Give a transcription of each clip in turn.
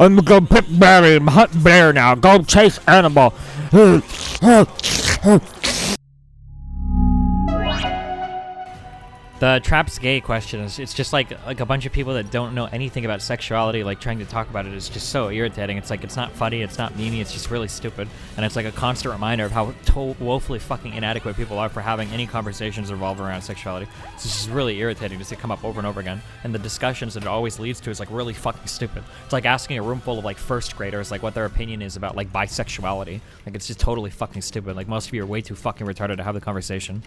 I'm gonna pick berry and hunt bear now. Go chase animal. The traps gay question is, it's just like a bunch of people that don't know anything about sexuality, like trying to talk about it is just so irritating. It's like, it's not funny, it's not memey, it's just really stupid. And it's like a constant reminder of how woefully fucking inadequate people are for having any conversations revolve around sexuality. It's just really irritating to see it come up over and over again. And the discussions that it always leads to is like really fucking stupid. It's like asking a room full of like first graders like what their opinion is about like bisexuality. Like it's just totally fucking stupid. Like most of you are way too fucking retarded to have the conversation.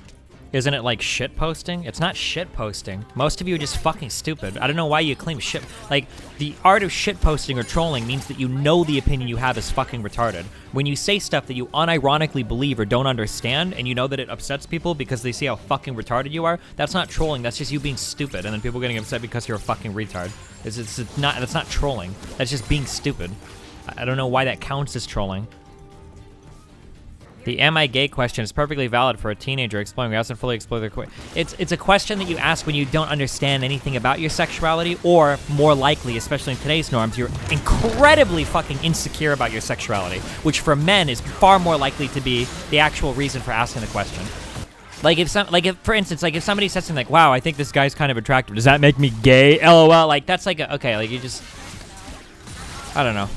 Isn't it like shit posting? It's not shit posting. Most of you are just fucking stupid. I don't know why you claim shit. Like, the art of shit posting or trolling means that you know the opinion you have is fucking retarded. When you say stuff that you unironically believe or don't understand, and you know that it upsets people because they see how fucking retarded you are, that's not trolling, that's just you being stupid, and then people getting upset because you're a fucking retard. That's not trolling. That's just being stupid. I don't know why that counts as trolling. The am I gay question is perfectly valid for a teenager exploring who hasn't fully explored their it's a question that you ask when you don't understand anything about your sexuality, or more likely, especially in today's norms, you're incredibly fucking insecure about your sexuality, which for men is far more likely to be the actual reason for asking the question. Like if for instance, like if somebody says something like, wow, I think this guy's kind of attractive, does that make me gay? LOL, like that's like okay, like you just, I don't know.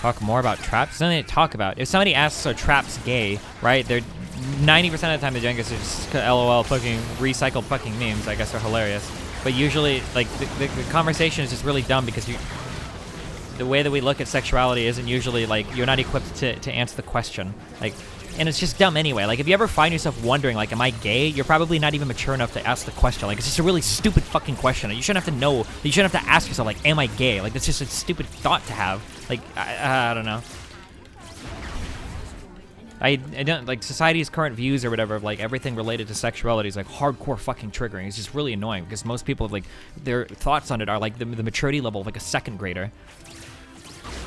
Talk more about traps? There's nothing to talk about. If somebody asks, are traps gay, right? They're 90% of the time the youngest are just LOL fucking recycled fucking memes, I guess are hilarious. But usually, like, the conversation is just really dumb because the way that we look at sexuality isn't usually, like, you're not equipped to answer the question. Like, and it's just dumb anyway. Like, if you ever find yourself wondering, like, am I gay? You're probably not even mature enough to ask the question. Like, it's just a really stupid fucking question. You shouldn't have to know. You shouldn't have to ask yourself, like, am I gay? Like, that's just a stupid thought to have. Like, I don't know. I don't, like, society's current views or whatever of, like, everything related to sexuality is, like, hardcore fucking triggering. It's just really annoying because most people, like, their thoughts on it are, like, the maturity level of, like, a second grader.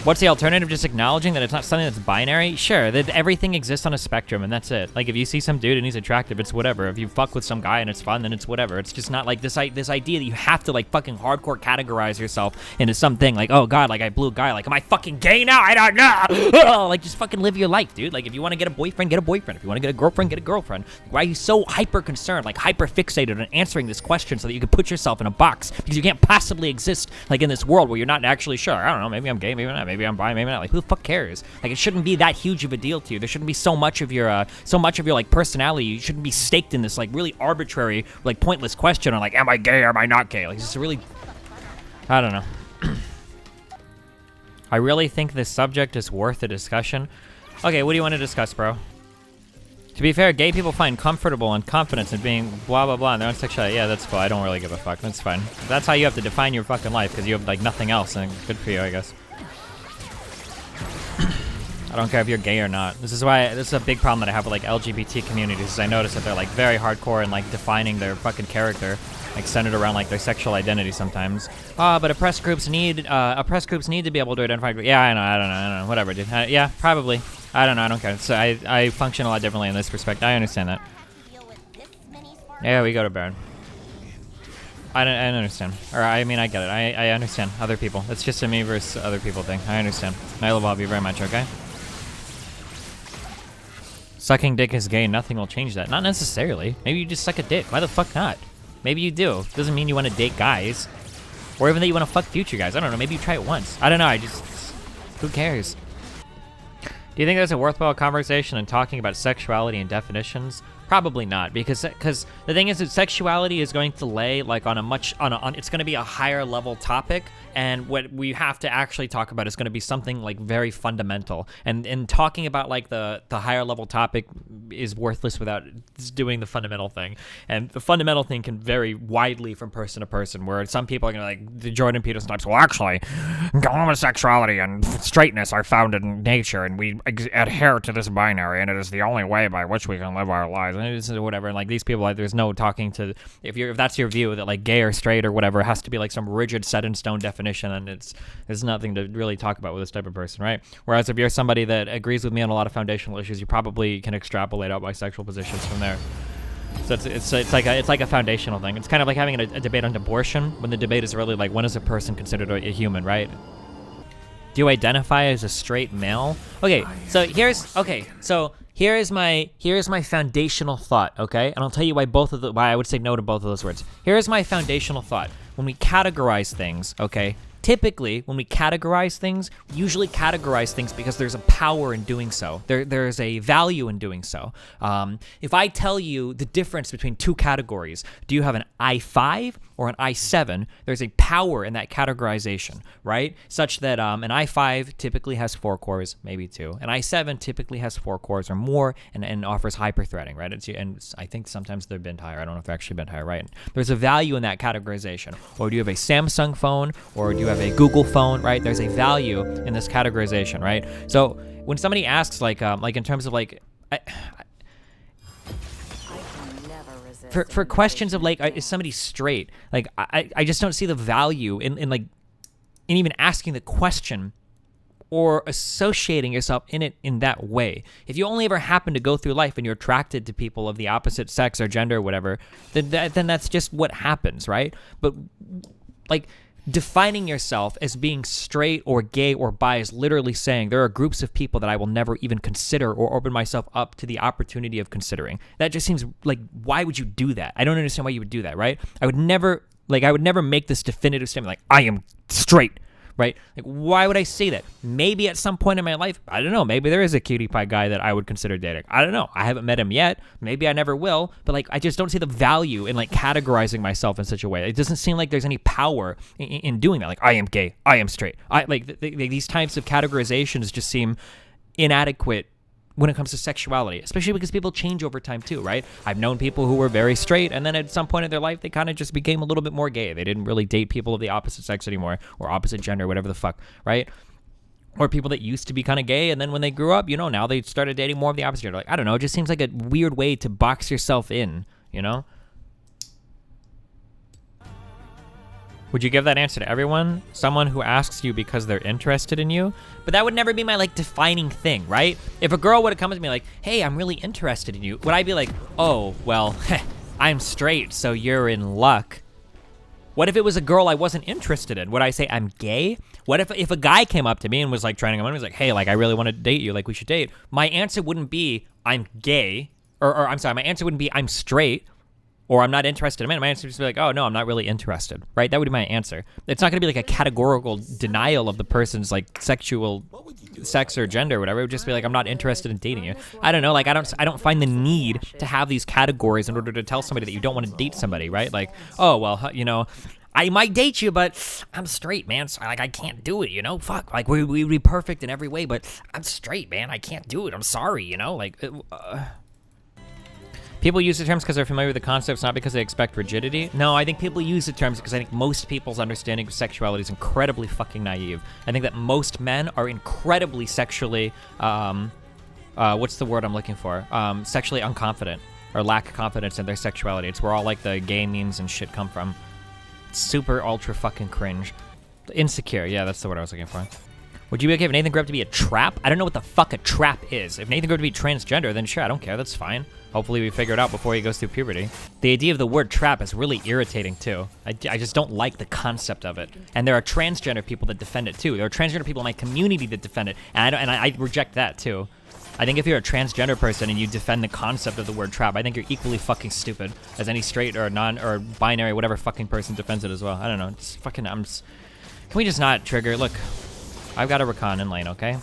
What's the alternative? Just acknowledging that it's not something that's binary? Sure, that everything exists on a spectrum, and that's it. Like, if you see some dude and he's attractive, it's whatever. If you fuck with some guy and it's fun, then it's whatever. It's just not like this idea that you have to, like, fucking hardcore categorize yourself into something. Like, oh, God, like, I blew a guy. Like, am I fucking gay now? I don't know. Like, just fucking live your life, dude. Like, if you want to get a boyfriend, get a boyfriend. If you want to get a girlfriend, get a girlfriend. Why are you so hyper-concerned, like, hyper-fixated on answering this question so that you can put yourself in a box? Because you can't possibly exist, like, in this world where you're not actually sure. I don't know, maybe I'm gay, maybe not. Maybe I'm bi, maybe not. Like, who the fuck cares? Like, it shouldn't be that huge of a deal to you. There shouldn't be so much of your like personality. You shouldn't be staked in this like really arbitrary, like pointless question on like, am I gay or am I not gay? Like, it's just really, I don't know. I really think this subject is worth a discussion. Okay, what do you want to discuss, bro? To be fair, gay people find comfortable and confidence in being blah blah blah in their own sexuality. Yeah, that's cool. I don't really give a fuck. That's fine. That's how you have to define your fucking life, because you have like nothing else, and good for you, I guess. I don't care if you're gay or not. This is a big problem that I have with like LGBT communities, is I notice that they're like very hardcore in like defining their fucking character, like centered around like their sexual identity sometimes. But oppressed groups need to be able to identify. Yeah, I don't know, whatever, dude. Yeah, probably. I don't know, I don't care. So I function a lot differently in this respect. I understand that. Yeah, we go to Baron. I don't understand. Or, I mean, I get it. I understand other people. It's just a me versus other people thing. I understand. I love all of you very much, okay? Sucking dick is gay, nothing will change that. Not necessarily. Maybe you just suck a dick. Why the fuck not? Maybe you do. Doesn't mean you want to date guys. Or even that you want to fuck future guys. I don't know. Maybe you try it once. I don't know. Who cares? Do you think there's a worthwhile conversation in talking about sexuality and definitions? Probably not, because the thing is that sexuality is going to lay like on it's going to be a higher level topic, and what we have to actually talk about is going to be something like very fundamental. And talking about like the higher level topic is worthless without doing the fundamental thing. And the fundamental thing can vary widely from person to person, where some people are going to like the Jordan Peterson types. Well, actually, homosexuality and straightness are found in nature, and we adhere to this binary, and it is the only way by which we can live our lives. Or whatever, and like these people, like there's no talking to, if that's your view that like gay or straight or whatever has to be like some rigid set in stone definition, and there's nothing to really talk about with this type of person, right? Whereas if you're somebody that agrees with me on a lot of foundational issues, you probably can extrapolate out bisexual positions from there. So it's like a foundational thing. It's kind of like having a debate on abortion when the debate is really like, when is a person considered a human, right? Do you identify as a straight male? Okay, so here's my foundational thought, okay? And I'll tell you why why I would say no to both of those words. Here's my foundational thought. When we categorize things, okay? Typically, when we categorize things, we usually categorize things because there's a power in doing so. There's a value in doing so. If I tell you the difference between two categories, do you have an I5 or an I7? There's a power in that categorization, right? Such that an I5 typically has 4 cores, maybe 2. An I7 typically has 4 cores or more and offers hyper-threading, right? And I think sometimes they're bent higher. I don't know if they're actually bent higher, right? There's a value in that categorization. Or do you have a Samsung phone, or do you have a Google phone, right? There's a value in this categorization, right? So when somebody asks, like in terms of like, for questions of like, is somebody straight? Like, I just don't see the value in even asking the question or associating yourself in it in that way. If you only ever happen to go through life and you're attracted to people of the opposite sex or gender or whatever, then that's just what happens, right? But like, defining yourself as being straight or gay or bi is literally saying there are groups of people that I will never even consider or open myself up to the opportunity of considering. That just seems like, why would you do that? I don't understand why you would do that, right? I would never make this definitive statement like, I am straight, right? Like, why would I say that? Maybe at some point in my life, I don't know, maybe there is a cutie pie guy that I would consider dating. I don't know. I haven't met him yet. Maybe I never will. But like, I just don't see the value in like categorizing myself in such a way. It doesn't seem like there's any power in doing that. Like, I am gay. I am straight. These types of categorizations just seem inadequate when it comes to sexuality, especially because people change over time too, right? I've known people who were very straight, and then at some point in their life, they kind of just became a little bit more gay. They didn't really date people of the opposite sex anymore, or opposite gender, whatever the fuck, right? Or people that used to be kind of gay, and then when they grew up, you know, now they started dating more of the opposite gender. Like, I don't know, it just seems like a weird way to box yourself in, you know? Would you give that answer to everyone? Someone who asks you because they're interested in you? But that would never be my, like, defining thing, right? If a girl would have come to me like, hey, I'm really interested in you, would I be like, oh, well, I'm straight, so you're in luck? What if it was a girl I wasn't interested in? Would I say I'm gay? What if a guy came up to me and was, like, trying to come on and was like, hey, like, I really want to date you, like, we should date? My answer wouldn't be, I'm gay, or I'm sorry, my answer wouldn't be, I'm straight, or I'm not interested in men. My answer would just be like, oh, no, I'm not really interested, right? That would be my answer. It's not going to be like a categorical denial of the person's like sexual sex or gender or whatever. It would just be like, I'm not interested in dating you. I don't know. Like, I don't find the need to have these categories in order to tell somebody that you don't want to date somebody, right? Like, oh, well, you know, I might date you, but I'm straight, man. So, like, I can't do it, you know? Fuck. Like, we'd be perfect in every way, but I'm straight, man. I can't do it. I'm sorry, you know? Like, people use the terms because they're familiar with the concepts, not because they expect rigidity. No, I think people use the terms because I think most people's understanding of sexuality is incredibly fucking naive. I think that most men are incredibly sexually, what's the word I'm looking for? Sexually unconfident, or lack confidence in their sexuality. It's where all like the gay memes and shit come from. Super ultra fucking cringe. Insecure, yeah, that's the word I was looking for. Would you be okay if Nathan grew up to be a trap? I don't know what the fuck a trap is. If Nathan grew up to be transgender, then sure, I don't care, that's fine. Hopefully we figure it out before he goes through puberty. The idea of the word trap is really irritating too. I just don't like the concept of it. And there are transgender people that defend it too. There are transgender people in my community that defend it, and I reject that too. I think if you're a transgender person and you defend the concept of the word trap, I think you're equally fucking stupid as any straight or non or binary whatever fucking person defends it as well. I don't know. It's fucking. Can we just not trigger? Look, I've got a recon in lane, okay?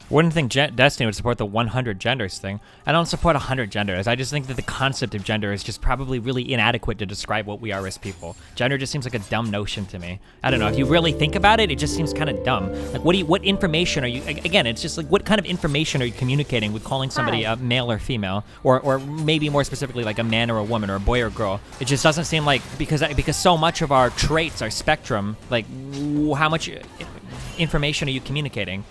Wouldn't think Destiny would support the 100 genders thing. I don't support 100 genders. I just think that the concept of gender is just probably really inadequate to describe what we are as people. Gender just seems like a dumb notion to me. I don't know. If you really think about it, it just seems kind of dumb. Like, what information are you? Again, it's just like, what kind of information are you communicating with calling somebody a male or female, or maybe more specifically like a man or a woman or a boy or a girl? It just doesn't seem like because so much of our traits are spectrum. Like, how much information are you communicating?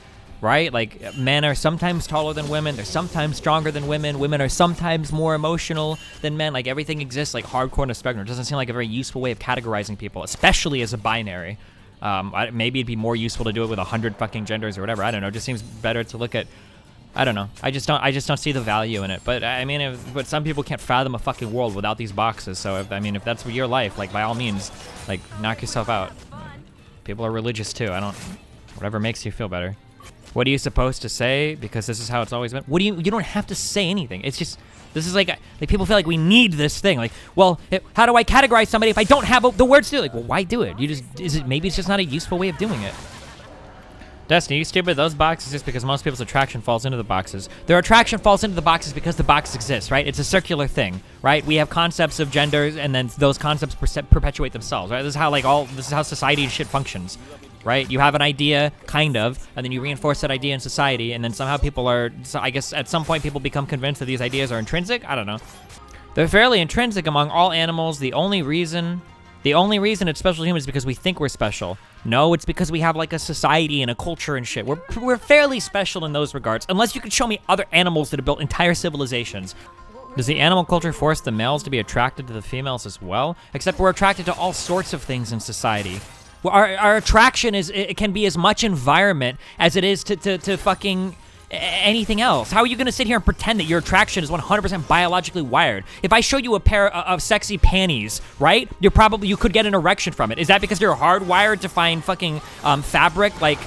Right? Like, men are sometimes taller than women. They're sometimes stronger than women. Women are sometimes more emotional than men. Like, everything exists, like, hardcore in a spectrum. It doesn't seem like a very useful way of categorizing people, especially as a binary. Maybe it'd be more useful to do it with 100 fucking genders or whatever. I don't know. It just seems better to look at I don't know. I just don't see the value in it. But I mean, but some people can't fathom a fucking world without these boxes. So if that's your life, like by all means, like knock yourself out. People are religious too. Whatever makes you feel better. What are you supposed to say? Because this is how it's always been. You don't have to say anything. It's just, this is like people feel like we need this thing. Like, well, how do I categorize somebody if I don't have the words to do it? Like, well, why do it? Maybe it's just not a useful way of doing it. Destiny, you stupid. Those boxes just because most people's attraction falls into the boxes. Their attraction falls into the boxes because the box exists, right? It's a circular thing, right? We have concepts of genders, and then those concepts perpetuate themselves, right? This is how society and shit functions, right? You have an idea, kind of, and then you reinforce that idea in society, and then somehow I guess at some point people become convinced that these ideas are intrinsic. I don't know. They're fairly intrinsic among all animals. The only reason it's special to humans is because we think we're special. No, it's because we have like a society and a culture and shit. We're fairly special in those regards, unless you can show me other animals that have built entire civilizations. Does the animal culture force the males to be attracted to the females as well? Except we're attracted to all sorts of things in society. Well, our attraction it can be as much environment as it is to fucking anything else. How are you gonna sit here and pretend that your attraction is 100% biologically wired? If I show you a pair of sexy panties, right? You could get an erection from it. Is that because you're hardwired to find fucking fabric? I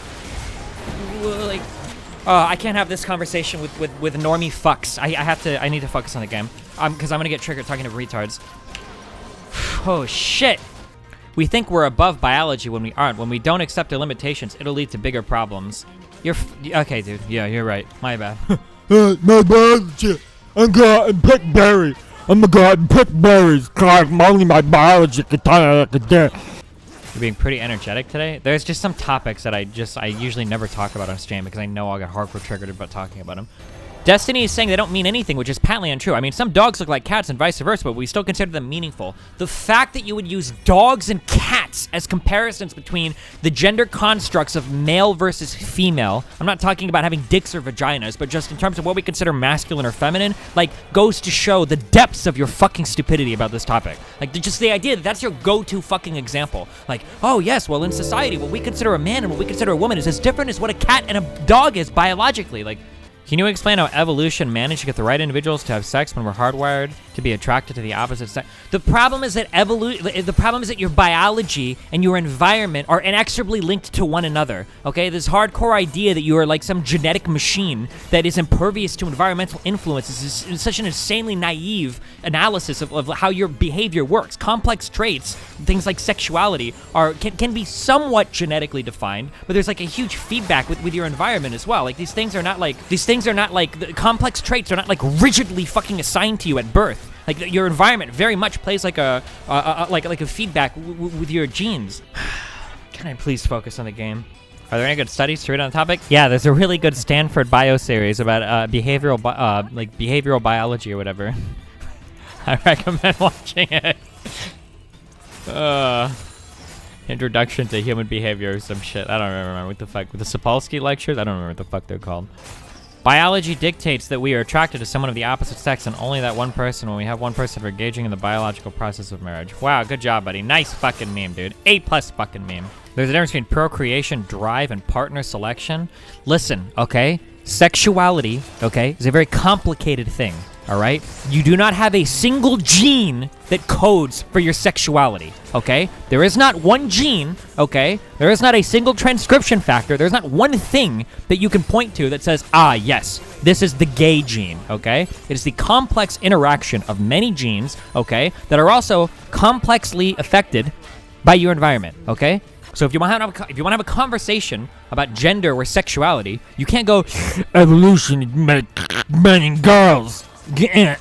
can't have this conversation with normie fucks. I need to focus on the game. Because I'm gonna get triggered talking to retards. Oh shit. We think we're above biology when we aren't. When we don't accept their limitations, it'll lead to bigger problems. Okay, dude. Yeah, you're right. My bad. My biology. I'm going to pick berries. I'm going to go out and pick berries. Cause only my biology can tell you like that. You're being pretty energetic today. There's just some topics that I usually never talk about on stream because I know I'll get hardcore triggered about talking about them. Destiny is saying they don't mean anything, which is patently untrue. I mean, some dogs look like cats and vice versa, but we still consider them meaningful. The fact that you would use dogs and cats as comparisons between the gender constructs of male versus female, I'm not talking about having dicks or vaginas, but just in terms of what we consider masculine or feminine, like, goes to show the depths of your fucking stupidity about this topic. Like, just the idea that that's your go-to fucking example. Like, oh yes, well in society, what we consider a man and what we consider a woman is as different as what a cat and a dog is biologically. Like, can you explain how evolution managed to get the right individuals to have sex when we're hardwired to be attracted to the opposite sex? The problem is that your biology and your environment are inexorably linked to one another. Okay, this hardcore idea that you are like some genetic machine that is impervious to environmental influences is such an insanely naive analysis of how your behavior works. Complex traits, things like sexuality, can be somewhat genetically defined, but there's like a huge feedback with your environment as well. Like these things are not like the complex traits are not like rigidly fucking assigned to you at birth. Like your environment very much plays like a feedback with your genes. Can I please focus on the game? Are there any good studies to read on the topic? Yeah, there's a really good Stanford bio series about behavioral biology or whatever. I recommend watching it. Introduction to Human Behavior or some shit. I don't remember what the fuck. With the Sapolsky lectures? I don't remember what the fuck they're called. Biology dictates that we are attracted to someone of the opposite sex and only that one person when we have one person engaging in the biological process of marriage. Wow, good job, buddy. Nice fucking meme, dude. A+ fucking meme. There's a difference between procreation, drive, and partner selection. Listen, okay? Sexuality, okay, is a very complicated thing, all right? You do not have a single gene that codes for your sexuality, okay? There is not one gene, okay? There is not a single transcription factor. There's not one thing that you can point to that says, ah, yes, this is the gay gene, okay? It is the complex interaction of many genes, okay, that are also complexly affected by your environment, okay? So if you want to have a conversation about gender or sexuality, you can't go, evolution, men and girls. Did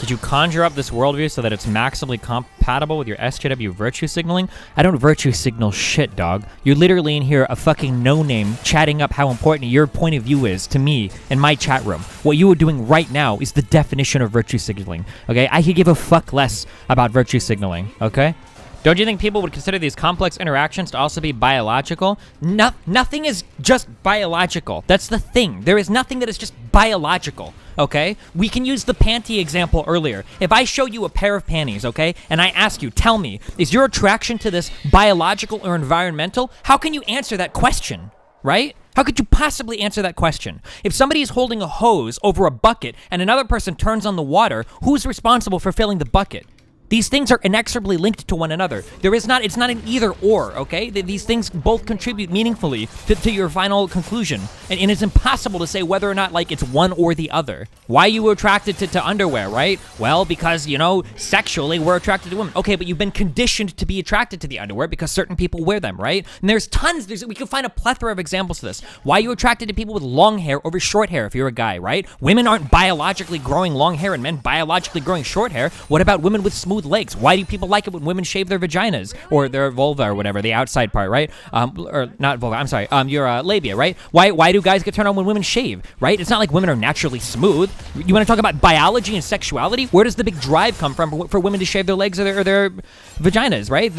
you conjure up this worldview so that it's maximally compatible with your SJW virtue signaling? I don't virtue signal shit, dog. You're literally in here a fucking no-name chatting up how important your point of view is to me in my chat room. What you are doing right now is the definition of virtue signaling, okay? I could give a fuck less about virtue signaling, okay? Don't you think people would consider these complex interactions to also be biological? Nothing is just biological. That's the thing. There is nothing that is just biological, okay? We can use the panty example earlier. If I show you a pair of panties, okay, and I ask you, tell me, is your attraction to this biological or environmental? How can you answer that question, right? How could you possibly answer that question? If somebody is holding a hose over a bucket and another person turns on the water, who's responsible for filling the bucket? These things are inexorably linked to one another. It's not an either or, okay? These things both contribute meaningfully to your final conclusion. And it's impossible to say whether or not, like, it's one or the other. Why are you attracted to underwear, right? Well, because, you know, sexually we're attracted to women. Okay, but you've been conditioned to be attracted to the underwear because certain people wear them, right? And there's tons, we can find a plethora of examples to this. Why are you attracted to people with long hair over short hair if you're a guy, right? Women aren't biologically growing long hair and men biologically growing short hair. What about women with smooth legs? Why do people like it when women shave their vaginas or their vulva or whatever, the outside part, right? Or not vulva, I'm sorry, your labia, right? Why do guys get turned on when women shave, right? It's not like women are naturally smooth. You want to talk about biology and sexuality? Where does the big drive come from for women to shave their legs or their vaginas, right?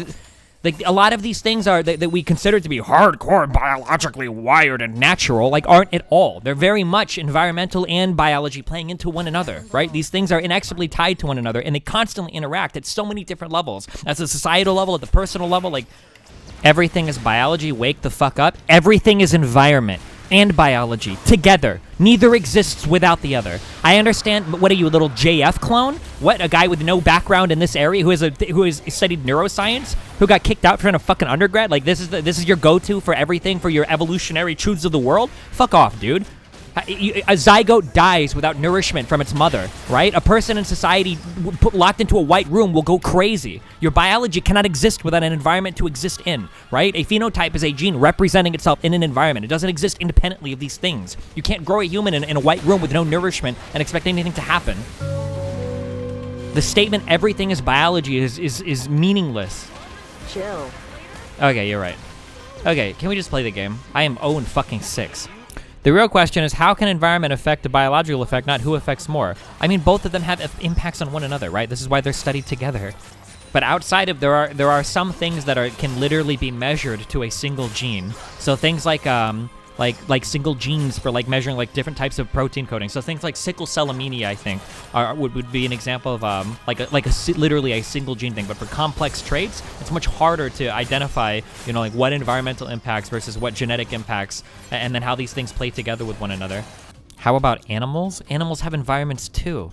Like, a lot of these things are that we consider to be hardcore, biologically wired and natural, like, aren't at all. They're very much environmental and biology playing into one another, right? These things are inexorably tied to one another, and they constantly interact at so many different levels. At the societal level, at the personal level, like, everything is biology, wake the fuck up. Everything is environment and biology together. Neither exists without the other. I understand, but what are you, a little JF clone? What, a guy with no background in this area who has studied neuroscience, who got kicked out from a fucking undergrad? Like, this is your go-to for everything, for your evolutionary truths of the world? Fuck off, dude. A zygote dies without nourishment from its mother, right? A person in society locked into a white room will go crazy. Your biology cannot exist without an environment to exist in, right? A phenotype is a gene representing itself in an environment. It doesn't exist independently of these things. You can't grow a human in a white room with no nourishment and expect anything to happen. The statement, everything is biology, is meaningless. Chill. Okay, you're right. Okay, can we just play the game? I am 0-6. The real question is, how can environment affect the biological effect, not who affects more? I mean, both of them have impacts on one another, right? This is why they're studied together. But outside of, there are some things that can literally be measured to a single gene. So things like single genes for like measuring like different types of protein coding. So things like sickle cell anemia, I think, would be an example of literally a single gene thing. But for complex traits, it's much harder to identify, you know, like what environmental impacts versus what genetic impacts, and then how these things play together with one another. How about animals? Animals have environments too.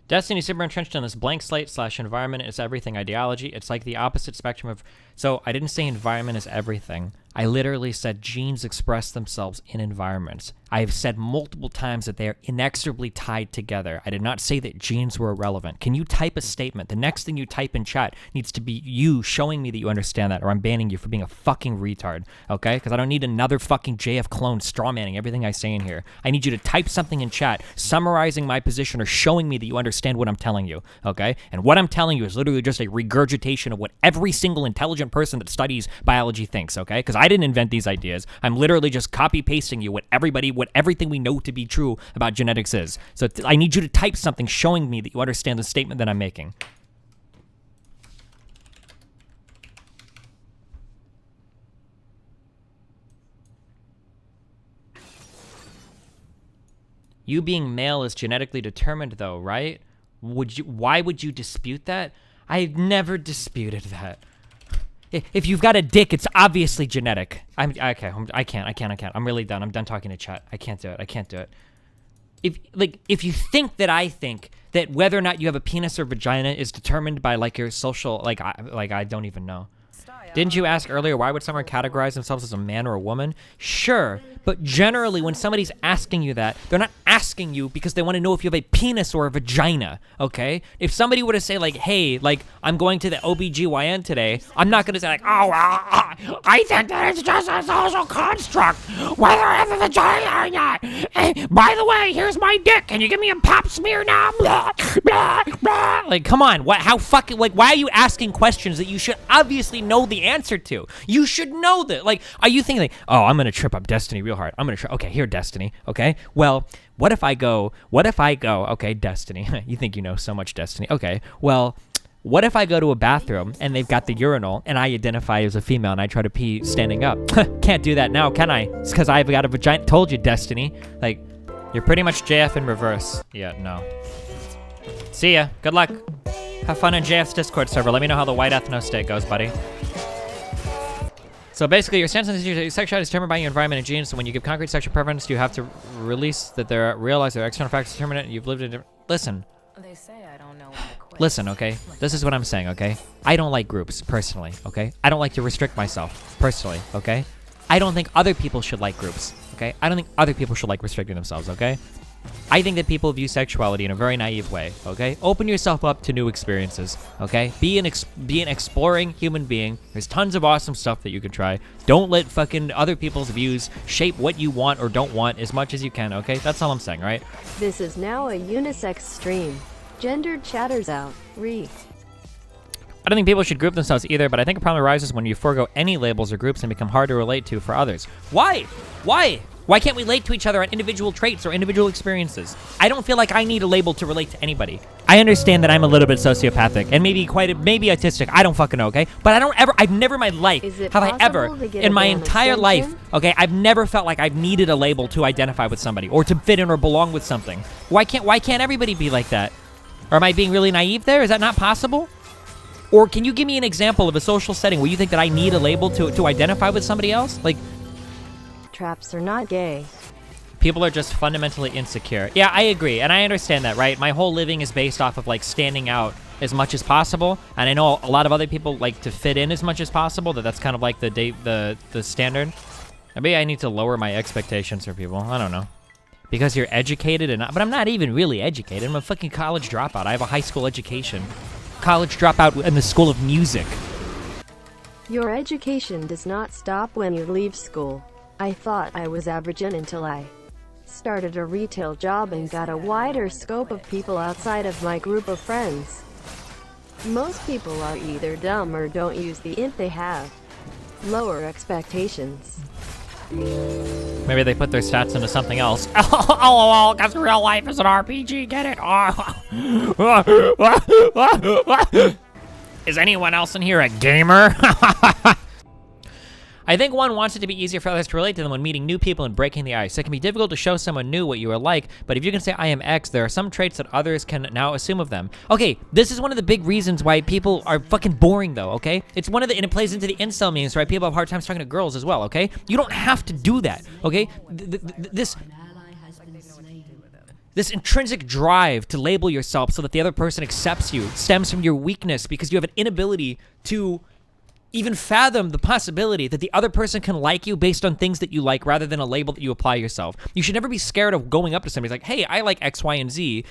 Destiny super entrenched on this blank slate / environment is everything ideology. It's like the opposite spectrum of... So I didn't say environment is everything. I literally said genes express themselves in environments. I've said multiple times that they are inexorably tied together. I did not say that genes were irrelevant. Can you type a statement? The next thing you type in chat needs to be you showing me that you understand that, or I'm banning you for being a fucking retard, okay? Because I don't need another fucking JF clone strawmanning everything I say in here. I need you to type something in chat summarizing my position or showing me that you understand what I'm telling you, okay? And what I'm telling you is literally just a regurgitation of what every single intelligent person that studies biology thinks, okay? Because I didn't invent these ideas. I'm literally just copy-pasting you what everything we know to be true about genetics is. So I need you to type something showing me that you understand the statement that I'm making. You being male is genetically determined though, right? Why would you dispute that? I've never disputed that. If you've got a dick, it's obviously genetic. I can't. I'm really done. I'm done talking to chat. I can't do it. If you think that I think that whether or not you have a penis or vagina is determined by like your social, I don't even know. Didn't you ask earlier why would someone categorize themselves as a man or a woman? Sure, but generally when somebody's asking you that, they're not asking you because they want to know if you have a penis or a vagina, okay? If somebody were to say like, hey, like, I'm going to the OBGYN today, I'm not going to say like, oh, well, I think that it's just a social construct, whether I have a vagina or not. Hey, by the way, here's my dick. Can you give me a pap smear now? Blah, blah, blah. Like, come on, why are you asking questions that you should obviously know the answer to? You should know that. Like, are you thinking like, oh, I'm gonna trip up Destiny real hard. Okay, here, Destiny. Okay, well, what if I go, okay, Destiny, you think you know so much, Destiny. Okay, well, what if I go to a bathroom and they've got the urinal and I identify as a female and I try to pee standing up? Can't do that now, can I? It's because I've got a vagina. Told you, Destiny. Like, you're pretty much JF in reverse. Yeah, no. See ya. Good luck. Have fun in JF's Discord server. Let me know how the white ethno state goes, buddy. So basically, your stance on sexuality is determined by your environment and genes. So when you give concrete sexual preference, you have to realize that there are external factors determinant. You've lived in. Listen. They say I don't know when to quit. Listen, okay? This is what I'm saying, okay? I don't like groups, personally, okay? I don't like to restrict myself, personally, okay? I don't think other people should like groups, okay? I don't think other people should like restricting themselves, okay? I think that people view sexuality in a very naive way, okay? Open yourself up to new experiences, okay? Be an exploring human being. There's tons of awesome stuff that you can try. Don't let fucking other people's views shape what you want or don't want as much as you can, okay? That's all I'm saying, right? This is now a unisex stream. Gendered chatters out. Re. I don't think people should group themselves either, but I think a problem arises when you forego any labels or groups and become hard to relate to for others. Why? Why? Why can't we relate to each other on individual traits or individual experiences? I don't feel like I need a label to relate to anybody. I understand that I'm a little bit sociopathic and maybe autistic. I don't fucking know, okay? But I've never in my life, in my entire life, okay, I've never felt like I've needed a label to identify with somebody or to fit in or belong with something. Why can't everybody be like that? Or am I being really naive there? Is that not possible? Or can you give me an example of a social setting where you think that I need a label to identify with somebody else? Like, traps are not gay. people are just fundamentally insecure. Yeah, I agree, and I understand that, right? My whole living is based off of, like, standing out as much as possible, and I know a lot of other people like to fit in as much as possible, that's kind of like the standard. Maybe I need to lower my expectations for people. I don't know. Because you're educated, but I'm not even really educated. I'm a fucking college dropout. I have a high school education. College dropout in the School of Music. Your education does not stop when you leave school. I thought I was average until I started a retail job and got a wider scope of people outside of my group of friends. Most people are either dumb or don't use the int they have. Lower expectations. Maybe they put their stats into something else. LOL, because real life is an RPG, get it? Is anyone else in here a gamer? I think one wants it to be easier for others to relate to them when meeting new people and breaking the ice. It can be difficult to show someone new what you are like, but if you can say I am X, there are some traits that others can now assume of them. Okay, this is one of the big reasons why people are fucking boring though, okay? It's one of the, and it plays into the incel memes, right? People have hard times talking to girls as well, okay? You don't have to do that, okay? This intrinsic drive to label yourself so that the other person accepts you stems from your weakness because you have an inability to even fathom the possibility that the other person can like you based on things that you like rather than a label that you apply yourself. You should never be scared of going up to somebody like, hey, I like X, Y, and Z,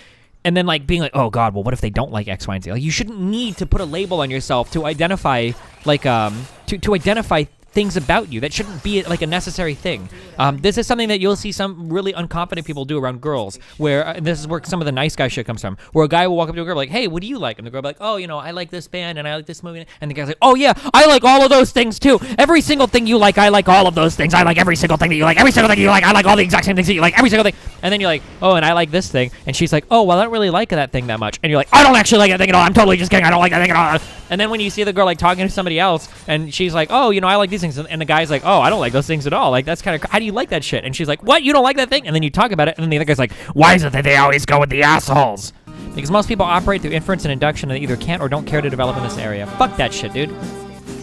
and then like being like, oh God, well, what if they don't like X, Y, and Z? Like, you shouldn't need to put a label on yourself to identify, like, to identify things about you. That shouldn't be like a necessary thing. This is something that you'll see some really unconfident people do around girls, where and this is where some of the nice guy shit comes from, where a guy will walk up to a girl like, hey, what do you like? And the girl will be like, oh, you know, I like this band and I like this movie. And the guy's like, oh yeah, I like all of those things too. Every single thing you like, I like all of those things. I like every single thing that you like. Every single thing you like, I like all the exact same things that you like. Every single thing. And then you're like, oh, and I like this thing. And she's like, oh, well, I don't really like that thing that much. And you're like, I don't actually like that thing at all. I'm totally just kidding. I don't like that thing at all. And then when you see the girl like talking to somebody else and she's like, oh, you know, I like these things. And the guy's like, oh, I don't like those things at all. Like, that's kind of, how do you like that shit? And she's like, what? You don't like that thing? And then you talk about it. And then the other guy's like, why is it that they always go with the assholes? Because most people operate through inference and induction and they either can't or don't care to develop in this area. Fuck that shit, dude.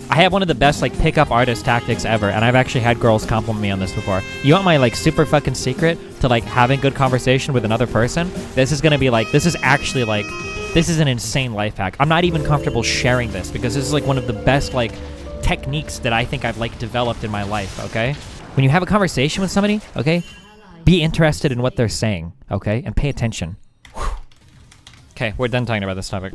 I have one of the best like pickup artist tactics ever, and I've actually had girls compliment me on this before. You want my like super fucking secret to like having good conversation with another person? This is gonna be like, this is actually like, this is an insane life hack. I'm not even comfortable sharing this because this is like one of the best like techniques that I think I've like developed in my life, okay? When you have a conversation with somebody, okay, be interested in what they're saying, okay? And pay attention. Okay, we're done talking about this topic.